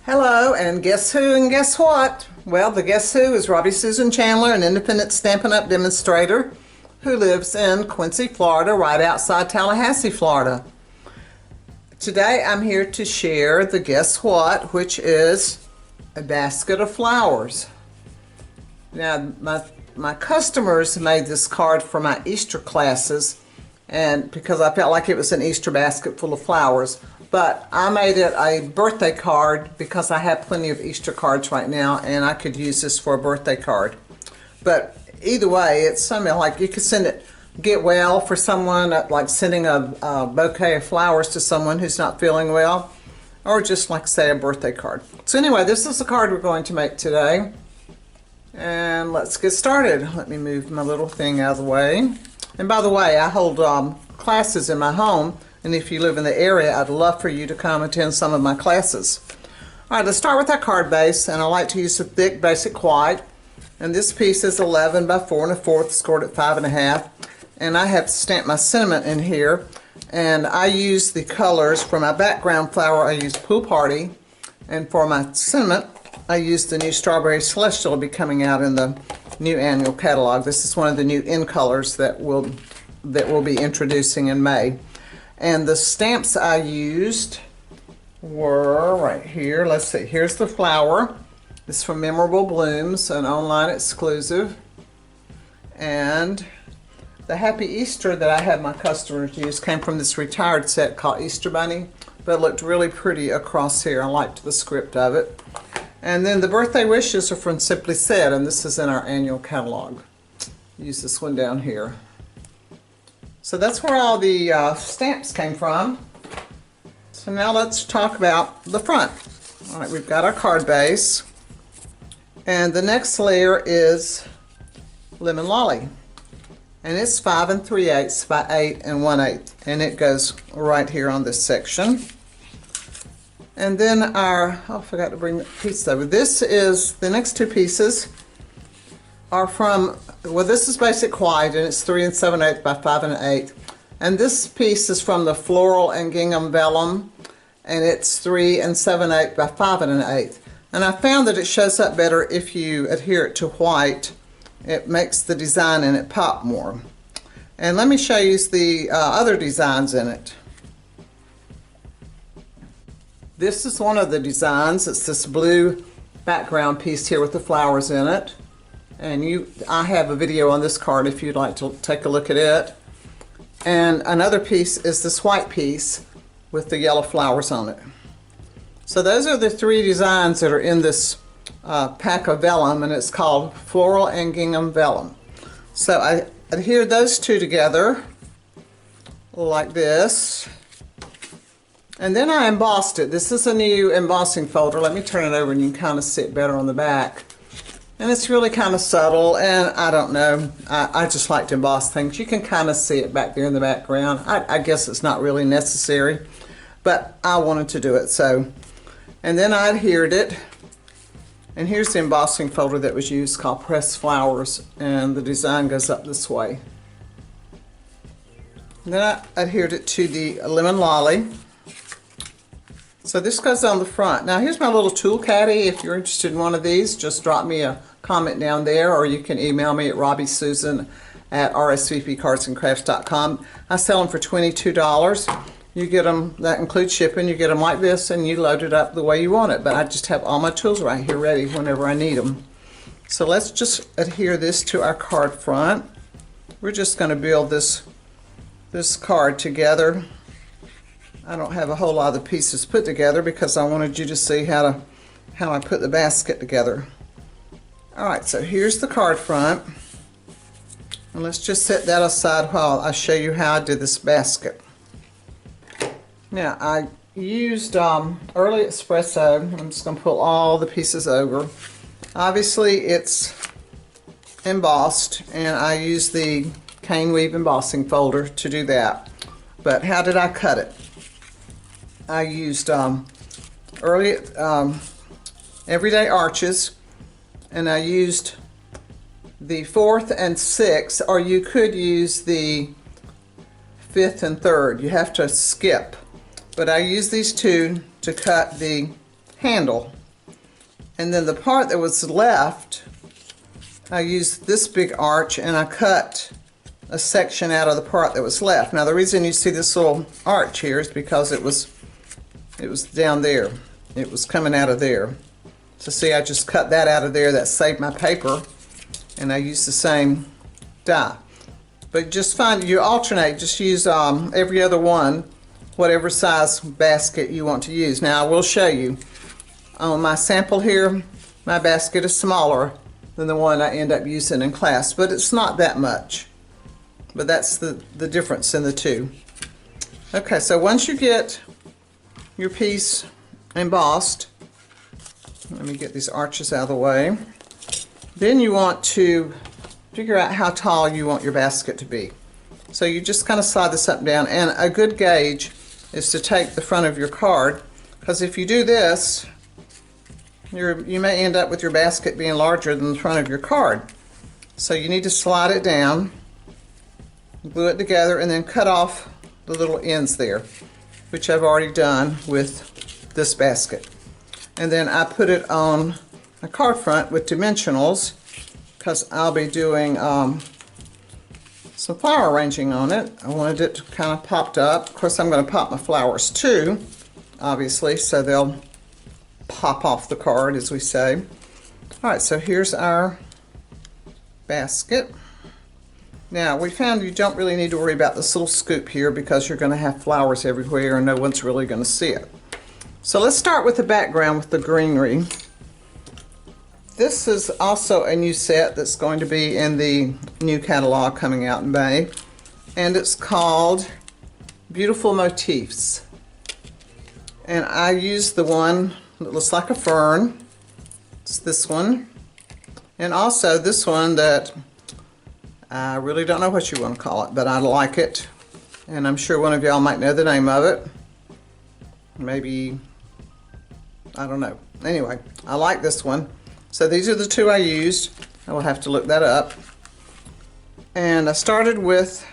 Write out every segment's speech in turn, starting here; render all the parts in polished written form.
Hello, and guess who and guess what? Well, the guess who is Robbie Susan Chandler, an independent Stampin' Up! Demonstrator who lives in Quincy, Florida, right outside Tallahassee, Florida. Today I'm here to share the guess what, which is a basket of flowers. Now, my customers made this card for my Easter classes, and because I felt like it was an Easter basket full of flowers. But I made it a birthday card because I have plenty of Easter cards right now, and I could use this for a birthday card. But either way, it's something like you could send it, get well for someone, like sending a bouquet of flowers to someone who's not feeling well, or just like say a birthday card. So anyway, this is the card we're going to make today. And let's get started. Let me move my little thing out of the way. And by the way, I hold classes in my home. And if you live in the area, I'd love for you to come attend some of my classes. All right, let's start with our card base, and I like to use a thick basic white. And this piece is 11 by 4 1/4, scored at 5 1/2. And I have stamped my sentiment in here. And I use the colors for my background flower. I use Pool Party, and for my sentiment, I use the new Strawberry Celestial will be coming out in the new annual catalog. This is one of the new in colors that we'll be introducing in May. And the stamps I used were right here. Let's see, here's the flower. This is from Memorable Blooms, an online exclusive. And the Happy Easter that I had my customers use came from this retired set called Easter Bunny, but it looked really pretty across here. I liked the script of it. And then the birthday wishes are from Simply Said, and this is in our annual catalog. Use this one down here. So that's where all the stamps came from. So now let's talk about the front. All right, we've got our card base. And the next layer is Lemon Lolly. And it's 5 3/8 by 8 1/8. And it goes right here on this section. And then I forgot to bring the piece over. This is, the next two pieces are from, well, this is basic white, and it's 3 7/8 by 5 1/8. And this piece is from the Floral and Gingham Vellum, and it's 3 7/8 by 5 1/8. And I found that it shows up better if you adhere it to white. It makes the design in it pop more. And let me show you the other designs in it. This is one of the designs. It's this blue background piece here with the flowers in it. And I have a video on this card if you'd like to take a look at it. And another piece is this white piece with the yellow flowers on it. So those are the three designs that are in this pack of vellum, and it's called Floral and Gingham Vellum. So I adhered those two together like this. And then I embossed it. This is a new embossing folder. Let me turn it over and you can kind of see it better on the back. And it's really kind of subtle, and I don't know, I just like to emboss things. You can kind of see it back there in the background. I guess it's not really necessary, but I wanted to do it, so. And then I adhered it, and here's the embossing folder that was used called Pressed Flowers, and the design goes up this way. And then I adhered it to the Lemon Lolly. So this goes on the front. Now here's my little tool caddy. If you're interested in one of these, just drop me a comment down there, or you can email me at robbiesusan@rsvpcardsandcrafts.com. I sell them for $22. You get them, that includes shipping. You get them like this, and you load it up the way you want it. But I just have all my tools right here ready whenever I need them. So let's just adhere this to our card front. We're just going to build this card together. I don't have a whole lot of the pieces put together because I wanted you to see how I put the basket together. Alright, so here's the card front. And let's just set that aside while I show you how I did this basket. Now, I used early espresso. I'm just going to pull all the pieces over. Obviously, it's embossed, and I used the cane weave embossing folder to do that. But how did I cut it? I used Everyday Arches, and I used the 4th and 6th, or you could use the 5th and 3rd. You have to skip, but I use these two to cut the handle. And then the part that was left, I used this big arch and I cut a section out of the part that was left. Now the reason you see this little arch here is because it was down there. It was coming out of there. So see, I just cut that out of there. That saved my paper, and I used the same die. But just find, you alternate, just use every other one, whatever size basket you want to use. Now I will show you on my sample here, my basket is smaller than the one I end up using in class, but it's not that much. But that's the difference in the two. Okay, so once you get your piece embossed, let me get these arches out of the way, then you want to figure out how tall you want your basket to be. So you just kind of slide this up and down, and a good gauge is to take the front of your card, because if you do this, you may end up with your basket being larger than the front of your card. So you need to slide it down, glue it together, and then cut off the little ends there, which I've already done with this basket. And then I put it on a card front with dimensionals, because I'll be doing some flower arranging on it. I wanted it to kind of popped up. Of course, I'm going to pop my flowers too, obviously, so they'll pop off the card, as we say. All right, so here's our basket. Now, we found you don't really need to worry about this little scoop here because you're going to have flowers everywhere and no one's really going to see it. So let's start with the background with the greenery. This is also a new set that's going to be in the new catalog coming out in May, and it's called Beautiful Motifs. And I used the one that looks like a fern. It's this one. And also this one that I really don't know what you want to call it, but I like it. And I'm sure one of y'all might know the name of it. Maybe, I don't know. Anyway, I like this one. So these are the two I used. I will have to look that up. And I started with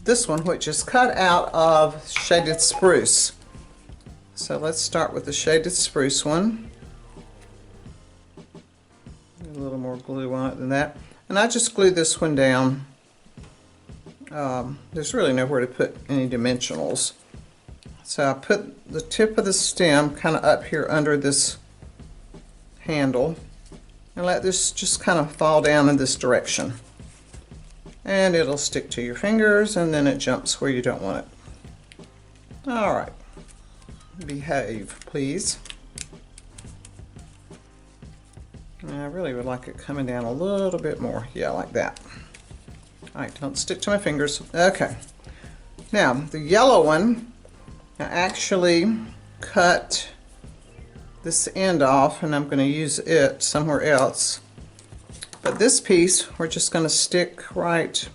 this one, which is cut out of shaded spruce. So let's start with the shaded spruce one. A little more glue on it than that. And I just glued this one down. There's really nowhere to put any dimensionals. So I put the tip of the stem kind of up here under this handle and let this just kind of fall down in this direction. And it'll stick to your fingers, and then it jumps where you don't want it. All right. Behave, please. I really would like it coming down a little bit more. Yeah, like that. All right, don't stick to my fingers. Okay. Now, the yellow one, I actually cut this end off, and I'm going to use it somewhere else. But this piece, we're just going to stick right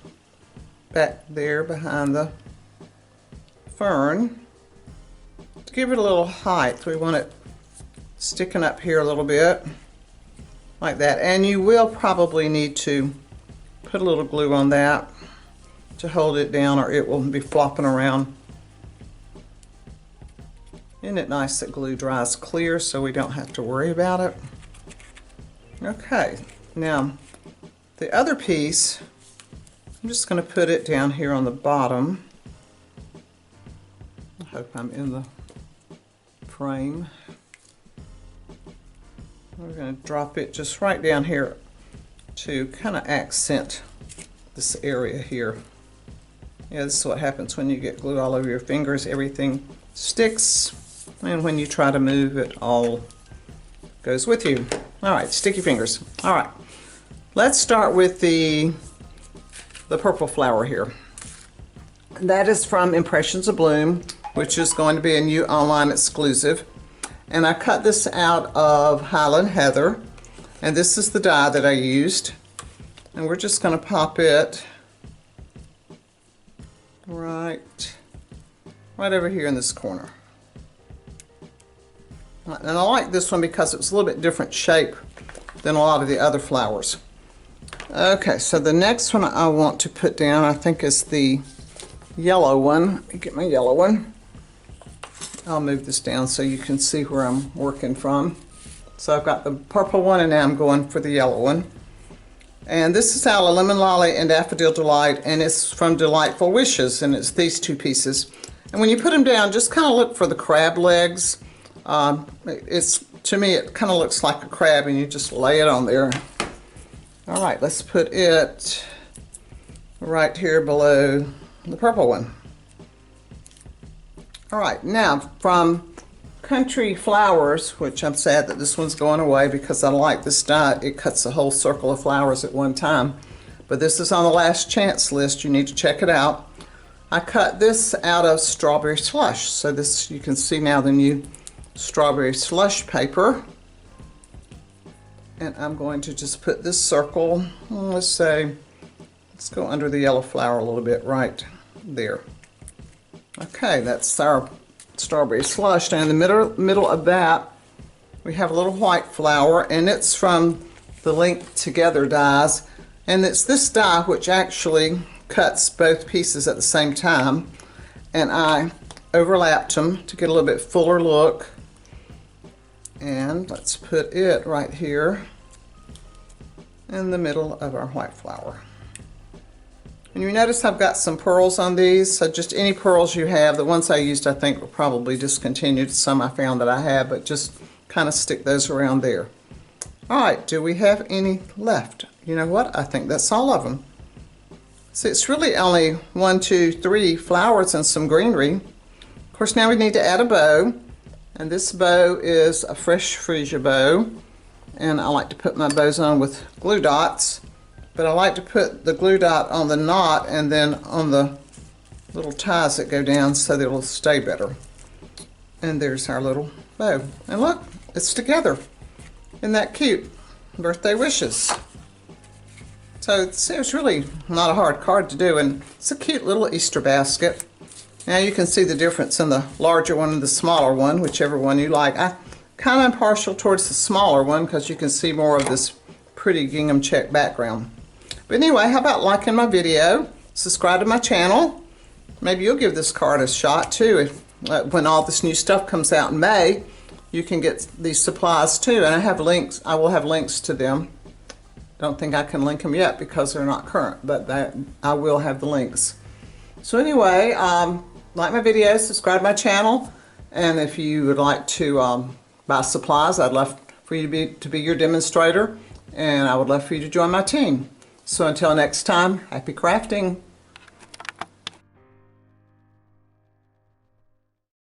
back there behind the fern. To give it a little height, we want it sticking up here a little bit, like that. And you will probably need to put a little glue on that to hold it down, or it will be flopping around. Isn't it nice that glue dries clear so we don't have to worry about it? Okay, now the other piece, I'm just going to put it down here on the bottom. I hope I'm in the frame. We're going to drop it just right down here to kind of accent this area here. Yeah, this is what happens when you get glue all over your fingers. Everything sticks, and when you try to move, it all goes with you. All right, sticky fingers. All right, let's start with the purple flower here. That is from Impressions of Bloom, which is going to be a new online exclusive. And I cut this out of Highland Heather, and this is the die that I used. And we're just going to pop it right over here in this corner. And I like this one because it's a little bit different shape than a lot of the other flowers. Okay, so the next one I want to put down, I think, is the yellow one. Let me get my yellow one. I'll move this down so you can see where I'm working from. So I've got the purple one and now I'm going for the yellow one. And this is out of Lemon Lolly and Daffodil Delight, and it's from Delightful Wishes, and it's these two pieces. And when you put them down, just kind of look for the crab legs. To me, it kind of looks like a crab, and you just lay it on there. All right, let's put it right here below the purple one. All right, now from Country Flowers, which I'm sad that this one's going away because I like this die. It cuts a whole circle of flowers at one time. But this is on the last chance list. You need to check it out. I cut this out of Strawberry Slush. So this, you can see now the new Strawberry Slush paper. And I'm going to just put this circle, let's go under the yellow flower a little bit right there. Okay, that's our Strawberry Slush. And in the middle of that, we have a little white flower, and it's from the Link Together dies. And it's this die which actually cuts both pieces at the same time. And I overlapped them to get a little bit fuller look. And let's put it right here in the middle of our white flower. And you notice I've got some pearls on these, so just any pearls you have. The ones I used I think were probably discontinued. Some I found that I have, but just kind of stick those around there. Alright, do we have any left? You know what? I think that's all of them. So it's really only 1, 2, 3 flowers and some greenery. Of course, now we need to add a bow. And this bow is a fresh freesia bow. And I like to put my bows on with glue dots. But I like to put the glue dot on the knot and then on the little ties that go down so that it'll stay better. And there's our little bow. And look, it's together. Isn't that cute? Birthday wishes. So it's really not a hard card to do, and it's a cute little Easter basket. Now you can see the difference in the larger one and the smaller one, whichever one you like. I kind of am partial towards the smaller one because you can see more of this pretty gingham check background. But anyway, how about liking my video, subscribe to my channel. Maybe you'll give this card a shot too. If, when all this new stuff comes out in May, you can get these supplies too. And I have links, I will have links to them. Don't think I can link them yet because they're not current, but I will have the links. So anyway, like my video, subscribe to my channel, and if you would like to buy supplies, I'd love for you to be your demonstrator, and I would love for you to join my team. So until next time, happy crafting.